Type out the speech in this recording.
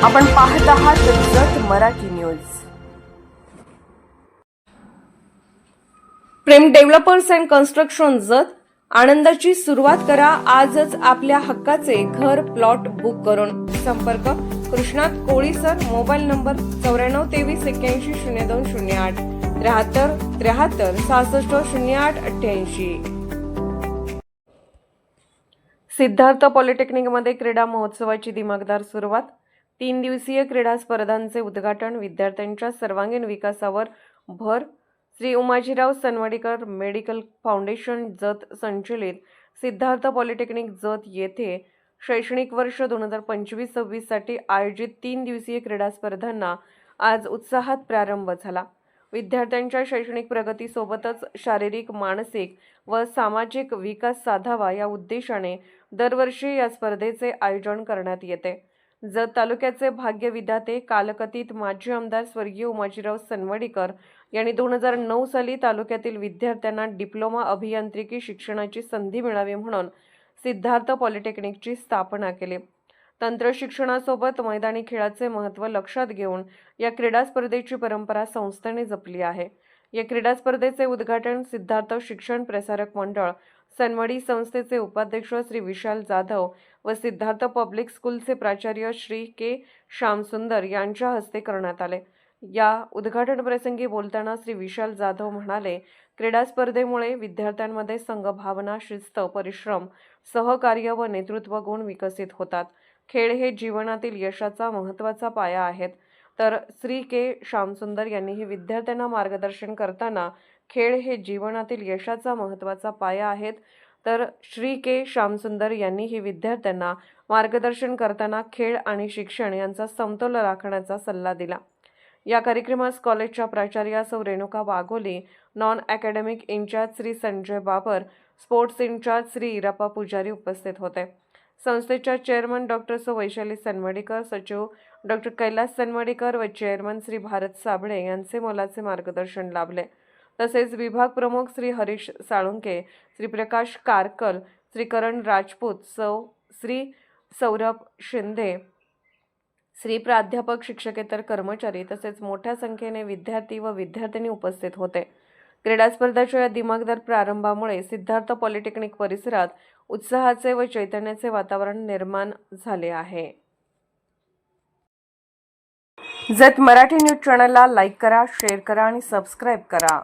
आपण पाहत आहात Jat Marathi news. Prem developers and construction Jat आनंदाची सुरुवात करा आजच आपल्या हक्काचे घर प्लॉट बुक करून। संपर्क कृष्णात कोळी सर, मोबाईल नंबर 9423810208 73 73 66 08 88। सिद्धार्थ पॉलिटेक्निकमध्ये क्रीडा महोत्सवाची दिमागदार सुरुवात। 3 दिवसीय क्रीडा स्पर्धांचे उद्घाटन। विद्यार्थ्यांच्या सर्वांगीण विकासावर भर। श्री उमाजीराव सनवडीकर मेडिकल फाउंडेशन जत संचलित सिद्धार्थ पॉलिटेक्निक जत येथे शैक्षणिक वर्ष 2025-26 साठी आयोजित 3 दिवसीय क्रीडा स्पर्धांना आज उत्साहात प्रारंभ झाला। विद्यार्थ्यांच्या शैक्षणिक प्रगतीसोबतच शारीरिक, मानसिक व सामाजिक विकास साधावा या उद्देशाने दरवर्षी या स्पर्धेचे आयोजन करण्यात येते। जत तालुक्याचे भाग्य विधाते कालकथित माजी आमदार स्वर्गीय उमाजीराव सनवडीकर यांनी 2009 साली तालुक्यातील विद्यार्थ्यांना डिप्लोमा अभियांत्रिकी शिक्षणाची संधी मिळावी म्हणून सिद्धार्थ पॉलिटेक्निकची स्थापना केली। तंत्र शिक्षणासोबत मैदानी खेळाचे महत्त्व लक्षात घेऊन या क्रीडा स्पर्धेची परंपरा संस्थेने जपली आहे। या क्रीडा स्पर्धेचे उद्घाटन सिद्धार्थ शिक्षण प्रसारक मंडळ सनवडी संस्थेचे उपाध्यक्ष श्री विशाल जाधव व सिद्धार्थ पब्लिक स्कूलचे प्राचार्य श्री के श्यामसुंदर यांच्या हस्ते करण्यात आले। या उद्घाटन प्रसंगी बोलताना श्री विशाल जाधव म्हणाले, क्रीडा स्पर्धेमुळे विद्यार्थ्यांमध्ये संघभावना, शिस्त, परिश्रम, सहकार्य व नेतृत्व गुण विकसित होतात। खेळ हे जीवनातील यशाचा महत्त्वाचा पाया आहेत। तर श्री के श्यामसुंदर यांनीही विद्यार्थ्यांना मार्गदर्शन करताना खेळ हे जीवनातील यशाचा महत्त्वाचा पाया आहेत। तर श्री के श्यामसुंदर यांनीही विद्यार्थ्यांना मार्गदर्शन करताना खेळ आणि शिक्षण यांचा समतोल राखण्याचा सल्ला दिला। या कार्यक्रमास कॉलेजच्या प्राचार्या सौ Renuka Wagholi, non academic incharge Shri Sanjay Babar, sports incharge Shri Irappa Pujari उपस्थित होते। संस्थेच्या चेअरमन डॉक्टर सौ वैशाली सनवडीकर, सचिव डॉक्टर कैलास सनवडीकर व चेअरमन श्री भारत साबळे यांचे मोलाचे मार्गदर्शन लाभले। तसेच विभाग प्रमुख श्री हरीश साळुंके, श्री प्रकाश कारकल, श्री करण राजपूत, श्री सौरभ शिंदे, श्री प्राध्यापक, शिक्षकेतर कर्मचारी तसेच मोठ्या संख्येने विद्यार्थी व विद्यार्थिनी उपस्थित होते। क्रीडा स्पर्धाच्या या दिमागदार प्रारंभामुळे सिद्धार्थ पॉलिटेक्निक परिसरात उत्साहाचे व चैतन्याचे वातावरण निर्माण झाले आहे। जत मराठी न्यूज चॅनलला लाईक करा, शेअर करा आणि सबस्क्राईब करा।